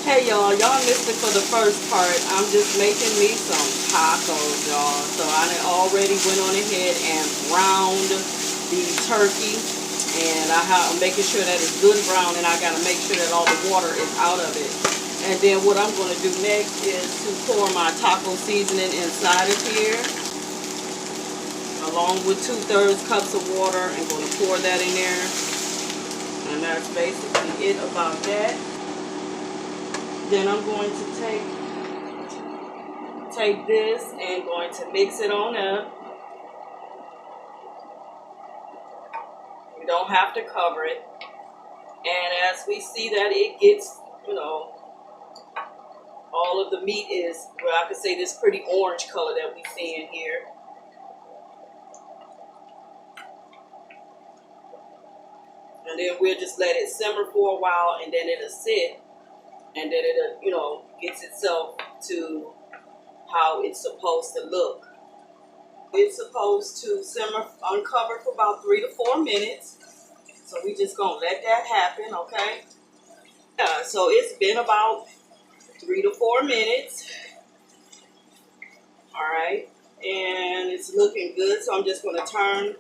Hey y'all missed it for the first part. I'm just making me some tacos, y'all. So I already went on ahead and browned the turkey, and I'm making sure that it's good brown, and I gotta make sure that all the water is out of it. And then what I'm gonna do next is to pour my taco seasoning inside of here, along with 2/3 cups of water. I'm gonna pour that in there, and that's basically it about that. Then I'm going to take this and going to mix it on up. We don't have to cover it. And as we see that it gets, all of the meat is, well, I could say this pretty orange color that we see in here. And then we'll just let it simmer for a while, and then it'll sit, and then it'll, gets itself to how it's supposed to look. It's supposed to simmer uncovered for about 3 to 4 minutes. So we just gonna let that happen, okay? Yeah, so it's been about 3 to 4 minutes. All right, and it's looking good. So I'm just gonna turn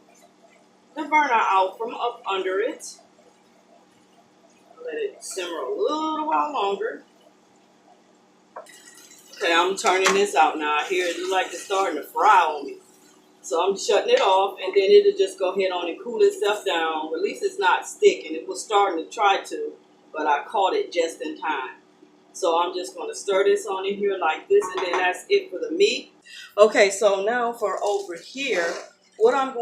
the burner out from up under it. Let it simmer a little while longer. Okay, I'm turning this out now. Here it looks like it's starting to fry on me. So I'm shutting it off, and then it'll just go ahead on and cool itself down. At least it's not sticking. It was starting to try to, but I caught it just in time. So I'm just going to stir this on in here like this, and then that's it for the meat. Okay, so now for over here, what I'm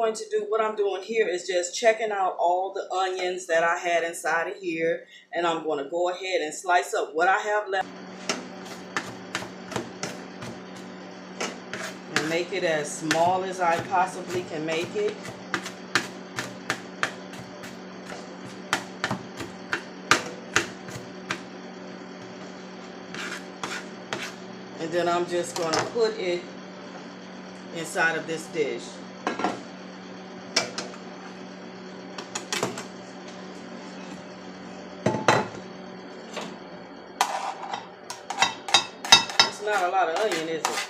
doing here is just checking out all the onions that I had inside of here, and I'm going to go ahead and slice up what I have left. And make it as small as I possibly can make it. And then I'm just going to put it inside of this dish. It's not a lot of onion, is it?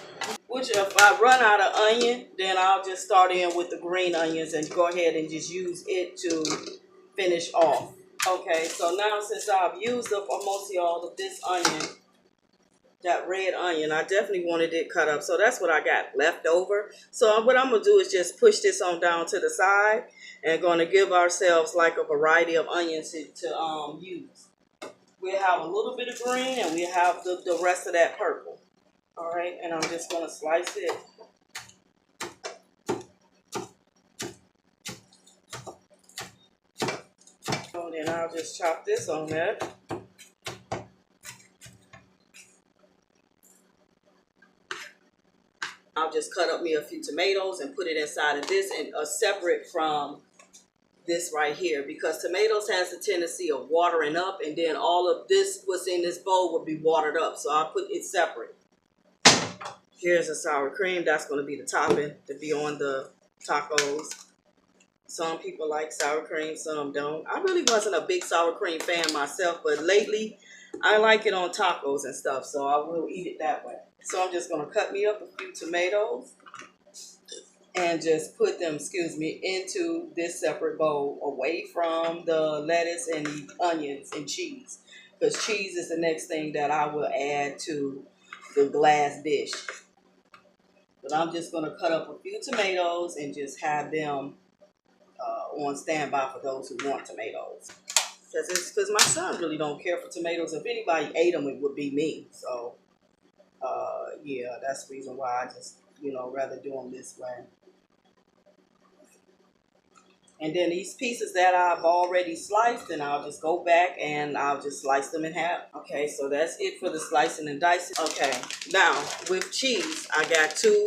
Which if I run out of onion, then I'll just start in with the green onions and go ahead and just use it to finish off. Okay, so now since I've used up almost all of this onion, that red onion, I definitely wanted it cut up. So that's what I got left over. So what I'm going to do is just push this on down to the side, and going to give ourselves like a variety of onions to use. We'll have a little bit of green, and we'll have the rest of that purple. All right, and I'm just going to slice it. And then I'll just chop this on there. I'll just cut up me a few tomatoes and put it inside of this, and separate from this right here, because tomatoes has the tendency of watering up, and then all of this, what's in this bowl, will be watered up. So I'll put it separate. Here's the sour cream. That's going to be the topping to be on the tacos. Some people like sour cream, some don't. I really wasn't a big sour cream fan myself, but lately I like it on tacos and stuff, so I will eat it that way. So I'm just going to cut me up a few tomatoes and just put them, into this separate bowl, away from the lettuce and the onions and cheese, because cheese is the next thing that I will add to the glass dish. But I'm just going to cut up a few tomatoes and just have them on standby for those who want tomatoes. Because my son really don't care for tomatoes. If anybody ate them, it would be me. So, yeah, that's the reason why I just, rather do them this way. And then these pieces that I've already sliced, and I'll just go back and I'll just slice them in half. Okay, so that's it for the slicing and dicing. Okay, now with cheese, I got two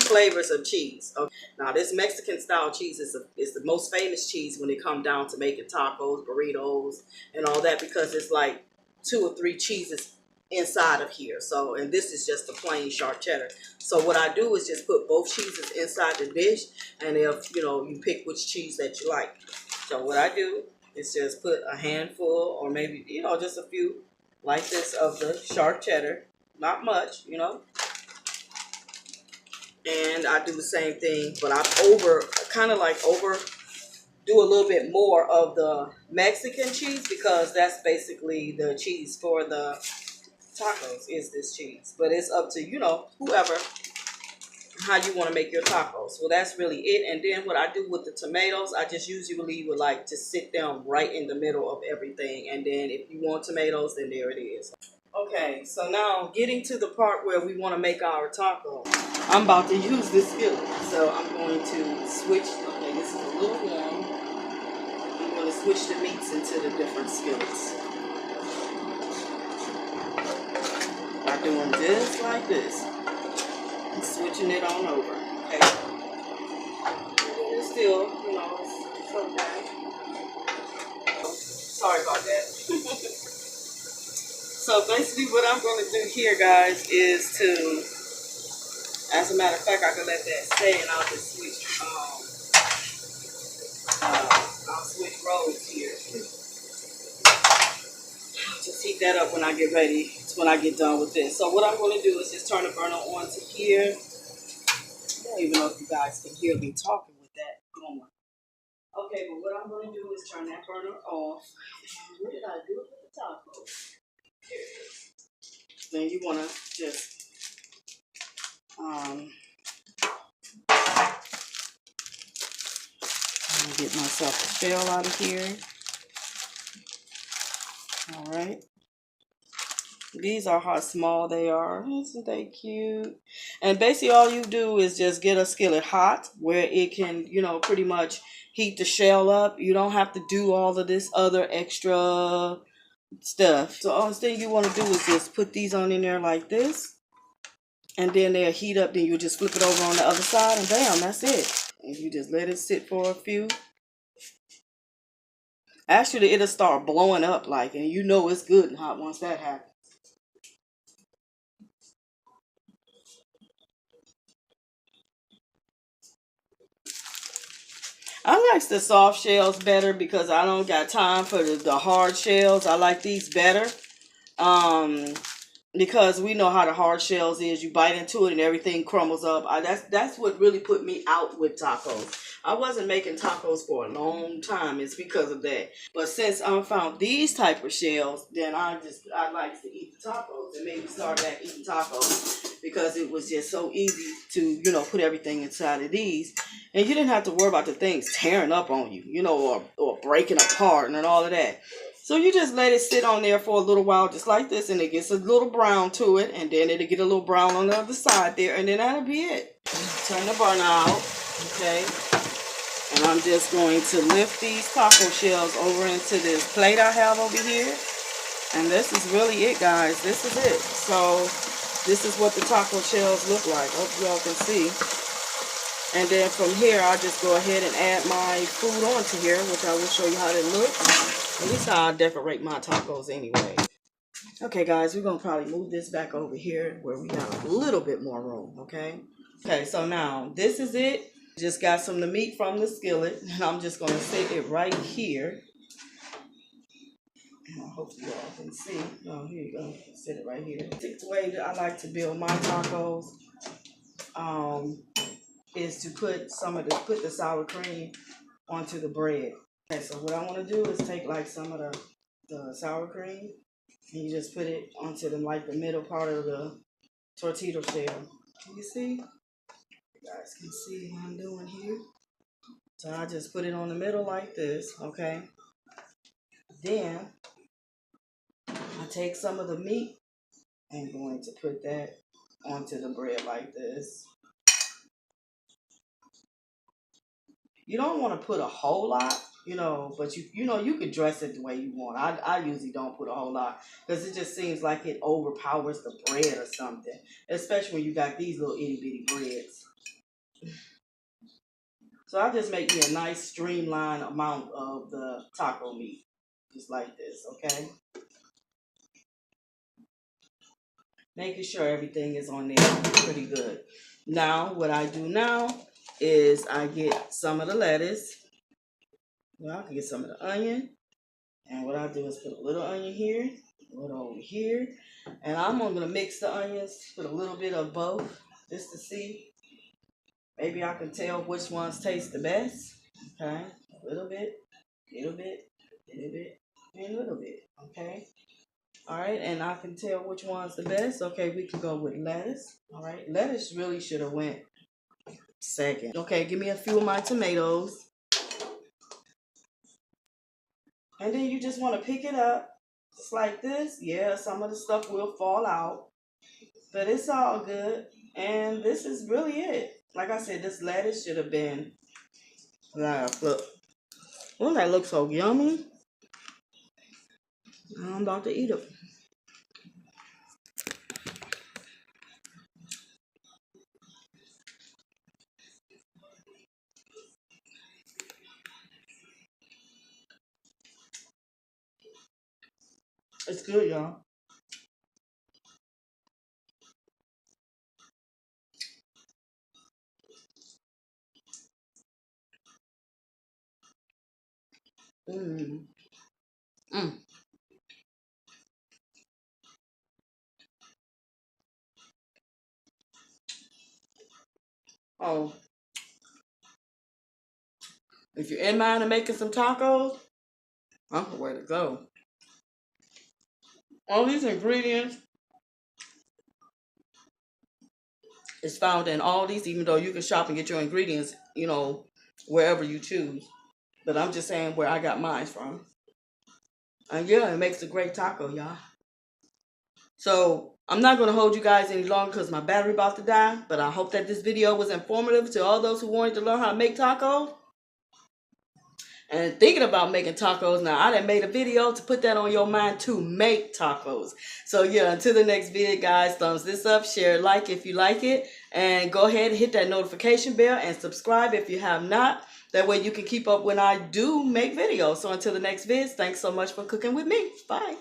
flavors of cheese. Okay. Now this Mexican style cheese is the most famous cheese when it comes down to making tacos, burritos, and all that, because it's like 2 or 3 cheeses inside of here. So, and this is just a plain sharp cheddar. So what I do is just put both cheeses inside the dish, and if you pick which cheese that you like. So what I do is just put a handful or maybe, you know, just a few like this of the sharp cheddar. Not much, you know. And I do the same thing, but I kind of like do a little bit more of the Mexican cheese because that's basically the cheese for the tacos is this cheese. But it's up to, you know, whoever, how you want to make your tacos. Well, that's really it. And then what I do with the tomatoes, I just usually would like to sit them right in the middle of everything. And then if you want tomatoes, then there it is. Okay, so now getting to the part where we want to make our taco. I'm about to use this skillet. So I'm going to switch. Okay, this is a little warm. I'm going to switch the meats into the different skillets. By doing just like this. And switching it on over. Okay. And it's still, you know, it's okay. Sorry about that. So basically what I'm going to do here, guys, is to, as a matter of fact, I can let that stay and I'll just switch, I'll switch roles here. I'll just heat that up when I get ready, when I get done with this. So what I'm going to do is just turn the burner on to here. I don't even know if you guys can hear me talking with that going. Okay, but what I'm going to do is turn that burner off. What did I do with the taco? There it is. Then you want to just get myself the shell out of here. All right. These are how small they are. Isn't they cute? And basically all you do is just get a skillet hot where it can, you know, pretty much heat the shell up. You don't have to do all of this other extra stuff. So all the thing you want to do is just put these on in there like this. And then they'll heat up. Then you just flip it over on the other side and bam, that's it. And you just let it sit for a few. Actually, it'll start blowing up like, and you know it's good and hot once that happens. I like the soft shells better because I don't got time for the hard shells. I like these better. Because we know how the hard shells is. You bite into it and everything crumbles up. That's what really put me out with tacos. I wasn't making tacos for a long time. It's because of that. But since I found these type of shells, then I like to eat the tacos and maybe start back eating tacos because it was just so easy to, you know, put everything inside of these. And you didn't have to worry about the things tearing up on you, you know, or breaking apart and all of that. So you just let it sit on there for a little while just like this, and it gets a little brown to it, and then it'll get a little brown on the other side there, and then that'll be it. Turn the burner out, okay? And I'm just going to lift these taco shells over into this plate I have over here. And this is really it, guys. This is it. So this is what the taco shells look like. Hope y'all can see. And then from here, I'll just go ahead and add my food onto here, which I will show you how they look. At least how I decorate my tacos anyway. Okay, guys, we're going to probably move this back over here where we got a little bit more room, okay? Okay, so now this is it. Just got some of the meat from the skillet, and I'm just going to sit it right here. I hope you all can see. Oh, here you go. Sit it right here. The way that I like to build my tacos is to put the sour cream onto the bread. Okay, so what I want to do is take like some of the sour cream and you just put it onto the middle part of the tortilla shell. Can you see? You guys can see what I'm doing here. So I just put it on the middle like this, okay? Then I take some of the meat and going to put that onto the bread like this. You don't want to put a whole lot, you know, but you could dress it the way you want. I usually don't put a whole lot because it just seems like it overpowers the bread or something, especially when you got these little itty bitty breads. So I just make me a nice streamlined amount of the taco meat, just like this, okay? Making sure everything is on there pretty good. Now, what I do now is I get some of the lettuce. Well, I can get some of the onion. And what I do is put a little onion here, a little over here. And I'm going to mix the onions, put a little bit of both, just to see. Maybe I can tell which ones taste the best. Okay, a little bit, little bit, little bit, and a little bit. Okay. All right, and I can tell which one's the best. Okay, we can go with lettuce. All right, lettuce really should have went second. Okay, give me a few of my tomatoes. And then you just want to pick it up just like this. Yeah, some of the stuff will fall out, but it's all good. And this is really it. Like I said, this lettuce should have been, look. Oh, that looks so yummy. I'm about to eat it. It's good, y'all. Mmm. Mmm. Oh, if you're in mind of making some tacos, I'm the way to go. All these ingredients is found in Aldi's, even though you can shop and get your ingredients, wherever you choose. But I'm just saying where I got mine from. And yeah, it makes a great taco, y'all. So I'm not going to hold you guys any longer because my battery about to die. But I hope that this video was informative to all those who wanted to learn how to make tacos. And thinking about making tacos. Now, I done made a video to put that on your mind to make tacos. So yeah, until the next video, guys, thumbs this up, share, like if you like it. And go ahead and hit that notification bell and subscribe if you have not. That way you can keep up when I do make videos. So until the next vids, thanks so much for cooking with me. Bye.